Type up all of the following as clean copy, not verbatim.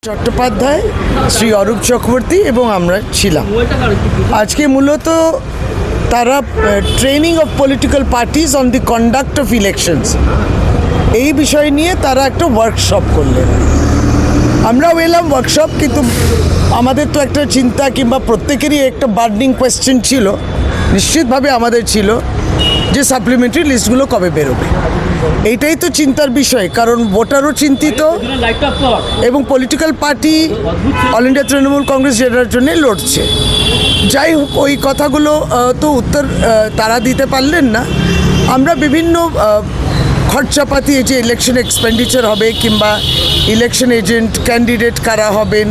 চট্টোপাধ্যায়, শ্রী অরূপ চক্রবর্তী এবং আমরা ছিলাম। আজকে মূলত তারা training of political parties on the conduct of elections এই বিষয় নিয়ে তারা একটা ওয়ার্কশপ করলেন। আমরাও এলাম ওয়ার্কশপ, কিন্তু আমাদের তো একটা চিন্তা কিংবা প্রত্যেকেরই একটা বার্নিং কোয়েশ্চেন ছিল, নিশ্চিতভাবে আমাদের ছিল যে সাপ্লিমেন্টারি লিস্টগুলো কবে বেরোবে। এইটাই তো চিন্তার বিষয়, কারণ ভোটারও চিন্তিত এবং political party all India Trinamool Congress যেটার জন্য লড়ছে। যাই হোক, ওই কথাগুলো তো উত্তর তারা দিতে পারলেন না। আমরা বিভিন্ন খরচাপাতি, যে ইলেকশন এক্সপেন্ডিচার হবে কিংবা ইলেকশন এজেন্ট ক্যান্ডিডেট কারা হবেন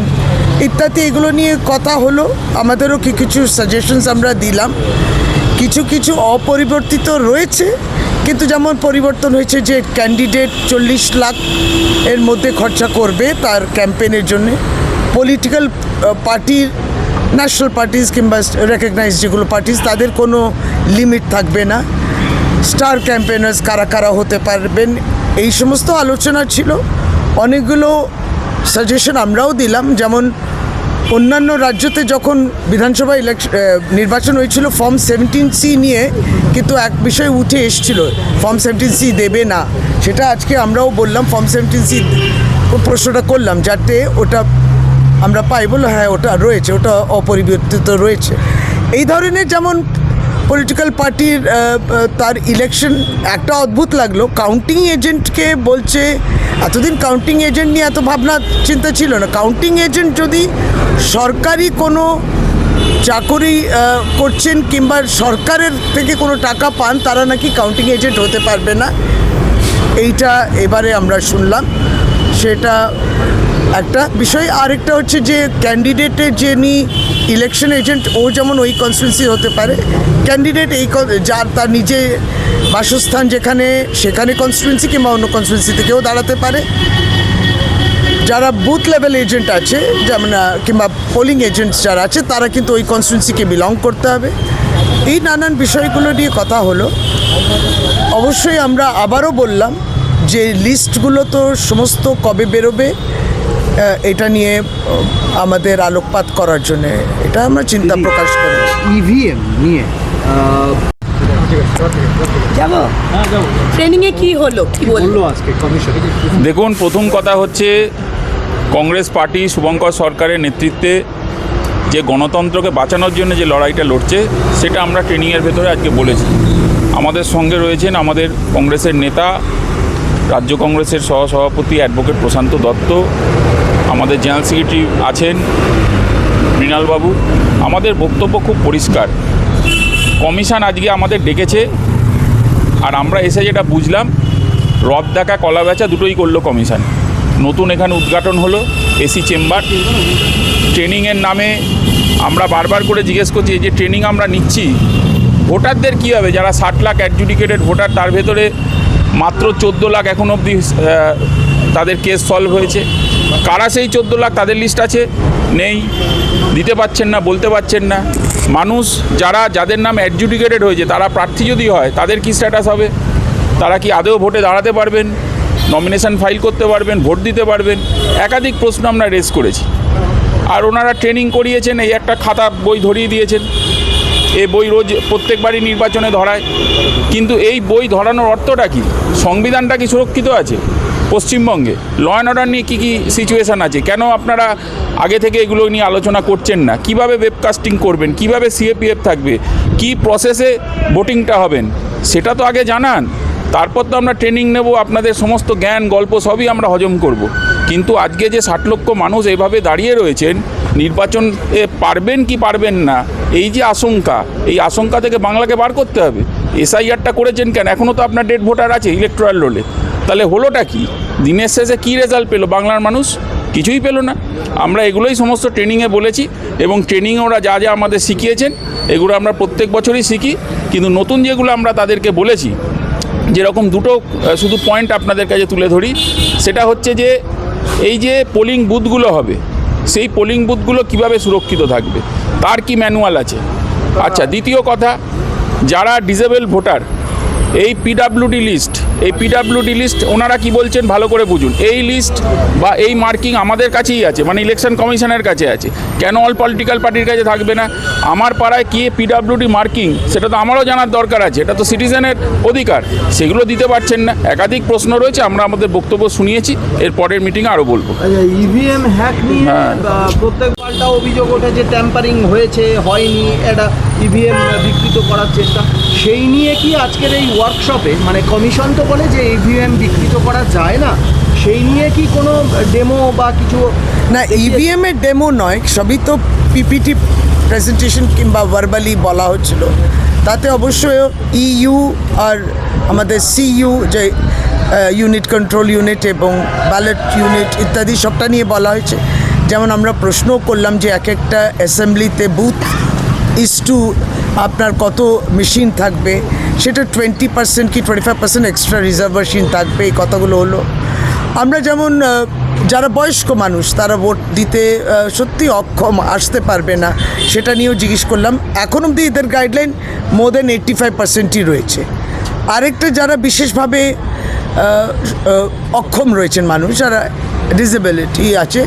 ইত্যাদি, এগুলো নিয়ে কথা হলো। আমাদেরও কিছু সাজেশনস আমরা দিলাম। কিছু কিছু অপরিবর্তিত রয়েছে, কিন্তু যেমন পরিবর্তন হয়েছে যে ক্যান্ডিডেট 40 লাখ এর মধ্যে খরচা করবে তার ক্যাম্পেইনের জন্যে। পলিটিক্যাল পার্টির, ন্যাশনাল পার্টিজ কিংবা রেকগনাইজ যেগুলো পার্টিজ, তাদের কোনো লিমিট থাকবে না। স্টার ক্যাম্পেইনার্স কারা কারা হতে পারবেন, এই সমস্ত আলোচনা ছিল। অনেকগুলো সাজেশন আমরাও দিলাম। যেমন অন্যান্য রাজ্যতে যখন বিধানসভা নির্বাচন হয়েছিল ফর্ম 17C নিয়ে, কিন্তু এক বিষয় উঠে এসেছিল, ফর্ম 17C দেবে না। সেটা আজকে আমরাও বললাম, ফর্ম 17C প্রশ্নটা করলাম যাতে ওটা আমরা পাই। বললো হ্যাঁ ওটা রয়েছে, ওটা অপরিবর্তিত রয়েছে। এই ধরনের যেমন পলিটিক্যাল পার্টির তার ইলেকশন একটা অদ্ভুত লাগলো, কাউন্টিং এজেন্টকে বলছে। এতদিন কাউন্টিং এজেন্ট নিয়ে এত ভাবনা চিন্তা ছিল না। কাউন্টিং এজেন্ট যদি সরকারি কোনো চাকরি করছেন কিংবা সরকারের থেকে কোনো টাকা পান, তারা নাকি কাউন্টিং এজেন্ট হতে পারবে না। এইটা এবারে আমরা শুনলাম, সেটা একটা বিষয়। আরেকটা হচ্ছে যে ক্যান্ডিডেটের যিনি ইলেকশন এজেন্ট, ও যেমন ওই কনস্টিটুয়েন্সি হতে পারে। ক্যান্ডিডেট যার তার নিজে বাসস্থান যেখানে, সেখানে কনস্টিটুয়েন্সি কিংবা অন্য কনস্টিটুয়েন্সি থেকেও দাঁড়াতে পারে। যারা বুথ লেভেল এজেন্ট আছে, যেমন কিংবা পোলিং এজেন্টস যারা আছে, তারা কিন্তু ওই কনস্টিটুয়েন্সিকে বিলং করতে হবে। এই নানান বিষয়গুলো নিয়ে কথা হলো। অবশ্যই আমরা আবারও বললাম যে লিস্টগুলো তো সমস্ত কবে বেরোবে এটা নিয়ে আমাদের আলোকপাত করার জন্য এটা আমরা চিন্তা প্রকাশ করি। ইভিএম নিয়ে ট্রেনিংয়ে কি হলো, কি বললো আজকে কমিশন? দেখুন, প্রথম কথা হচ্ছে কংগ্রেস পার্টি শুভঙ্কর সরকারের নেতৃত্বে যে গণতন্ত্রকে বাঁচানোর জন্য যে লড়াইটা লড়ছে, সেটা আমরা ট্রেনিংয়ের ভেতরে আজকে বলেছি। আমাদের সঙ্গে রয়েছেন আমাদের কংগ্রেসের নেতা, রাজ্য কংগ্রেসের সহসভাপতি অ্যাডভোকেট প্রশান্ত দত্ত, আমাদের জেনারেল সেক্রেটারি আছেন মৃণালবাবু। আমাদের বক্তব্য খুব পরিষ্কার। কমিশন আজকে আমাদের ডেকেছে, আর আমরা এসে যেটা বুঝলাম, রদ দেখা কলা বেচা দুটোই করলো কমিশন। নতুন এখানে উদ্ঘাটন হলো এসি চেম্বার। ট্রেনিংয়ের নামে আমরা বারবার করে জিজ্ঞেস করছি, এই যে ট্রেনিং আমরা নিচ্ছি, ভোটারদের কী হবে? যারা 60 লাখ অ্যাডজুডিকেটেড ভোটার, তার ভেতরে মাত্র 14 লাখ এখন অবধি তাদের কেস সলভ হয়েছে। কারা সেই 14 লাখ? তাদের লিস্ট আছে? নেই, দিতে পারছেন না, বলতে পারছেন না। মানুষ যাদের নাম অ্যাডজুডিকেটেড হয়েছে, তারা প্রার্থী যদি হয়, তাদের কী স্ট্যাটাস হবে? তারা কি আদৌ ভোটে দাঁড়াতে পারবেন, নমিনেশন ফাইল করতে পারবেন, ভোট দিতে পারবেন? একাধিক প্রশ্ন আমরা রেজ করেছি। আর ওনারা ট্রেনিং করিয়েছেন, এই একটা খাতা বই ধরিয়ে দিয়েছেন। এই বই রোজ প্রত্যেকবারই নির্বাচনে ধরায়, কিন্তু এই বই ধরানোর অর্থটা কী? সংবিধানটা কি সুরক্ষিত আছে পশ্চিমবঙ্গে? ল অ্যান্ড অর্ডার নিয়ে কী কী সিচুয়েশান আছে? কেন আপনারা আগে থেকে এগুলো নিয়ে আলোচনা করছেন না? কিভাবে ওয়েবকাস্টিং করবেন, কিভাবে সিএপিএফ থাকবে, কি প্রসেসে ভোটিংটা হবেন, সেটা তো আগে জানান। তারপর তো আমরা ট্রেনিং নেব, আপনাদের সমস্ত জ্ঞান গল্প সবই আমরা হজম করব। কিন্তু আজকে যে 60 লক্ষ মানুষ এইভাবে দাঁড়িয়ে রয়েছেন, নির্বাচনে পারবেন কি পারবেন না, এই যে আশঙ্কা, এই আশঙ্কা থেকে বাংলাকে বার করতে হবে। এসআইআরটা করেছেন কেন? এখনও তো আপনার ডেড ভোটার আছে ইলেকট্রাল রোলে। তাহলে হলোটা কি? দিনের শেষে কী রেজাল্ট পেলো বাংলার মানুষ? কিছুই পেলো না। আমরা এগুলোই সমস্ত ট্রেনিংয়ে বলেছি, এবং ট্রেনিংয়ে ওরা যা যা আমাদের শিখিয়েছেন এগুলো আমরা প্রত্যেক বছরই শিখি। কিন্তু নতুন যেগুলো আমরা তাদেরকে বলেছি, যেরকম দুটো শুধু পয়েন্ট আপনাদের কাছে তুলে ধরি, সেটা হচ্ছে যে এই যে পোলিং বুথগুলো হবে, সেই পোলিং বুথগুলো কীভাবে সুরক্ষিত থাকবে, তার কি ম্যানুয়াল আছে? আচ্ছা, দ্বিতীয় কথা, যারা ডিসেবল ভোটার, এই পিডাব্লিউডি লিস্ট এই পিডাব্লিউডি লিস্ট ওনারা কি বলছেন ভালো করে বুঝুন। এই লিস্ট বা এই মার্কিং আমাদের কাছেই আছে, মানে ইলেকশন কমিশনের কাছে আছে, কেন অল পলিটিক্যাল পার্টির কাছে থাকবে না? আমার পাড়ায় কি পিডাব্লিউডি মার্কিং সেটা তো আমারও জানার দরকার আছে, এটা তো সিটিজেনের অধিকার, সেগুলো দিতে পারছেন না। একাধিক প্রশ্ন রয়েছে, আমরা আমাদের বক্তব্য শুনিয়েছি, এর পরের মিটিংয়ে আরও বলবো। ইভিএম হ্যাক নিয়ে প্রত্যেক পাল্টা অভিযোগ ওঠে যে ট্যাম্পারিং হয়েছে, হয়নি, এটা ইভিএম বিকৃত করার চেষ্টা, সেই নিয়ে কি আজকের এই ওয়ার্কশপে, মানে কমিশন তো বলে যে ইভিএম বিকৃত করা যায় না, সেই নিয়ে কি কোনো ডেমো বা কিছু? না, ইভিএম এর ডেমো নয়, সবই তো পিপিটি প্রেজেন্টেশন কিংবা ভার্বালি বলা হচ্ছিল। তাতে অবশ্যই ইইউ আর আমাদের সিইউ যে ইউনিট কন্ট্রোল ইউনিট এবং ব্যালট ইউনিট ইত্যাদি সবটা নিয়ে বলা হয়েছে। যেমন আমরা প্রশ্নও করলাম যে এক একটা অ্যাসেম্বলিতে বুথ টু আপনার কত মেশিন থাকবে, সেটা 20% কি 25% এক্সট্রা রিজার্ভ মেশিন থাকবে, এই কথাগুলো হলো। আমরা যেমন যারা বয়স্ক মানুষ তারা ভোট দিতে সত্যি অক্ষম, আসতে পারবে না, সেটা নিয়েও জিজ্ঞেস করলাম। এখন অবধি এদের গাইডলাইন মোর দেন 85%ই রয়েছে। আরেকটা যারা বিশেষভাবে অক্ষম রয়েছেন মানুষ, যারা ডিসেবিলিটি আছে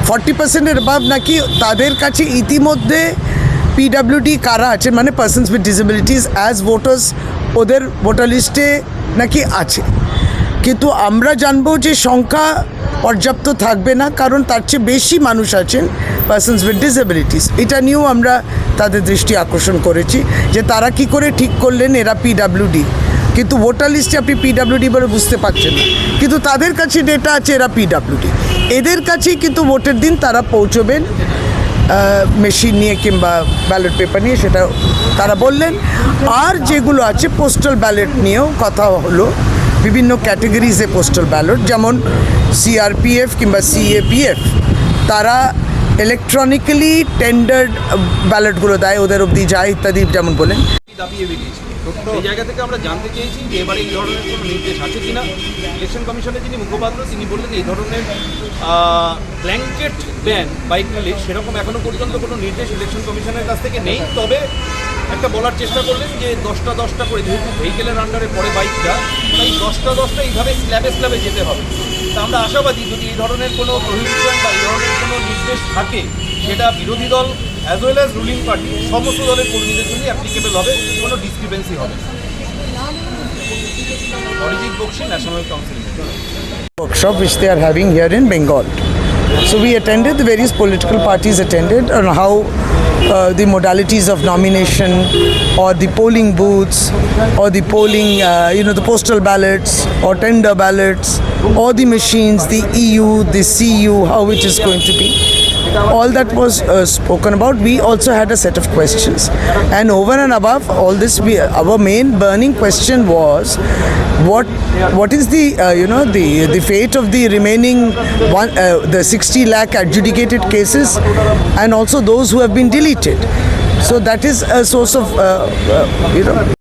40%-এর অ্যাবাভ, নাকি তাদের কাছে ইতিমধ্যে পিডাব্লিউডি কারা আছে, মানে persons with disabilities as voters, ওদের ভোটার লিস্টে নাকি আছে। কিন্তু আমরা জানবো যে সংখ্যা পর্যাপ্ত থাকবে না, কারণ তার চেয়ে বেশি মানুষ আছেন পার্সনস উইথ ডিসেবিলিটিস। এটা নিয়েও আমরা তাদের দৃষ্টি আকর্ষণ করেছি যে তারা কি করে ঠিক করলেন এরা পিডাব্লিউডি, কিন্তু ভোটার লিস্টে আপনি পিডাব্লিউডি বলে বুঝতে পারছেন না, কিন্তু তাদের কাছে ডেটা আছে এরা পিডাব্লিউডি। এদের কাছেই কিন্তু ভোটের দিন তারা পৌঁছবেন মেশিন নিয়ে কিংবা ব্যালট পেপার নিয়ে, সেটা তারা বললেন। আর যেগুলো আছে পোস্টাল ব্যালট নিয়েও কথা হলো, বিভিন্ন ক্যাটেগরিজে পোস্টাল ব্যালট, যেমন সিআরপিএফ কিংবা সিএপিএফ, তারা ইলেকট্রনিক্যালি টেন্ডার্ড ব্যালটগুলো দেয়, ওদের অবধি যায় ইত্যাদি, যেমন বলেন। দাবিয়ে বেরিয়েছে। এই জায়গা থেকে আমরা জানতে চেয়েছি যে এবারে এই ধরনের কোনো নির্দেশ আছে কিনা। ইলেকশন কমিশনের যিনি মুখপাত্র তিনি বললেন এই ধরনের ব্ল্যাঙ্কেট ব্যান বাইক র্যালির সেরকম এখনও পর্যন্ত কোনো নির্দেশ ইলেকশন কমিশনের কাছ থেকে নেই। তবে একটা বলার চেষ্টা করলেন যে 10টা করে, যেহেতু ভেহিকেলের আন্ডারে পড়ে বাইকটা, তাই 10টা এইভাবে স্ল্যাবে যেতে হবে। তা আমরা আশাবাদী যদি এই ধরনের কোনো প্রহিবিশন বা এই ধরনের কোনো নির্দেশ থাকে, সেটা বিরোধী দল as well as ruling party সমস্ত দলের কর্মীদের জন্য অ্যাপ্লিকেবল হবে, কোনো ডিসক্রিপেন্সি হবে। Arijit Bakshi, national council Workshop which they are having here in Bengal. So we attended, the various political parties attended, on how the modalities of nomination or the polling booths or the polling, the postal ballots or tender ballots or the machines, the EU, the CU, how it is going to be. All that was spoken about. We also had a set of questions, and over and above all this, our main burning question was what is the the fate of the remaining the 60 lakh adjudicated cases, and also those who have been deleted. So that is a source of